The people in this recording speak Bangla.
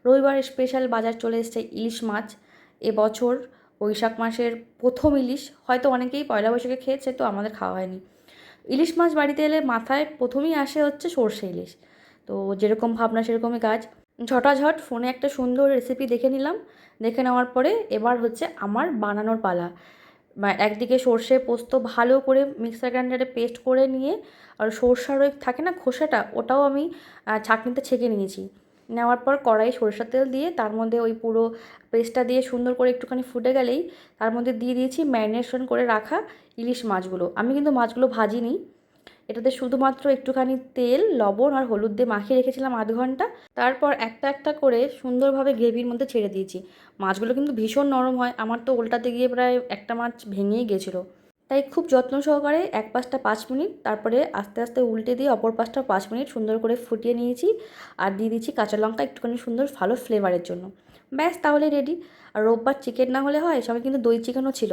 রবিবার স্পেশাল বাজার চলে এসেছে ইলিশ মাছ। এবছর বৈশাখ মাসের প্রথম ইলিশ, হয়তো অনেকেই পয়লা বৈশাখে খেয়েছে, তো আমাদের খাওয়া হয়নি। ইলিশ মাছ বাড়িতে এলে মাথায় প্রথমেই আসে হচ্ছে সর্ষে ইলিশ। তো যেরকম ভাবনা সেরকমই কাজ। ঝটাঝট ফোনে একটা সুন্দর রেসিপি দেখে নিলাম। দেখে নেওয়ার পরে এবার হচ্ছে আমার বানানোর পালা। একদিকে সর্ষে পোস্ত ভালো করে মিক্সার গ্রাইন্ডারে পেস্ট করে নিয়ে, আর সর্ষার ওই থাকে না খোসাটা, ওটাও আমি ছাঁকনিতে ছেঁকে নিয়েছি। নেওয়ার পর কড়াই সরষের তেল দিয়ে তার মধ্যে ওই পুরো পেস্টটা দিয়ে সুন্দর করে একটুখানি ফুটে গেলেই তার মধ্যে দিয়ে দিয়েছি ম্যারিনেশন করে রাখা ইলিশ মাছগুলো। আমি কিন্তু মাছগুলো ভাজিনি, এটাতে শুধুমাত্র একটুখানি তেল, লবণ আর হলুদ দিয়ে মাখিয়ে রেখেছিলাম আধ ঘন্টা। তারপর একটা একটা করে সুন্দরভাবে গ্রেভির মধ্যে ছেড়ে দিয়েছি। মাছগুলো কিন্তু ভীষণ নরম হয়, আমার তো উল্টাতে গিয়ে প্রায় একটা মাছ ভেঙেই গেছিলো। তাই খুব যত্ন সহকারে এক পাশটা 5 মিনিট, তারপরে আস্তে আস্তে উল্টে দিয়ে অপর পাশটা 5 মিনিট সুন্দর করে ফুটিয়ে নিয়েছি। আর দিয়ে দিচ্ছি কাঁচা লঙ্কা একটুখানি সুন্দর ভালো ফ্লেভারের জন্য। ব্যাস তাহলে রেডি। আর রোববার চিকেন না হলে হয়, সবাই কিন্তু দই চিকেনও ছিল।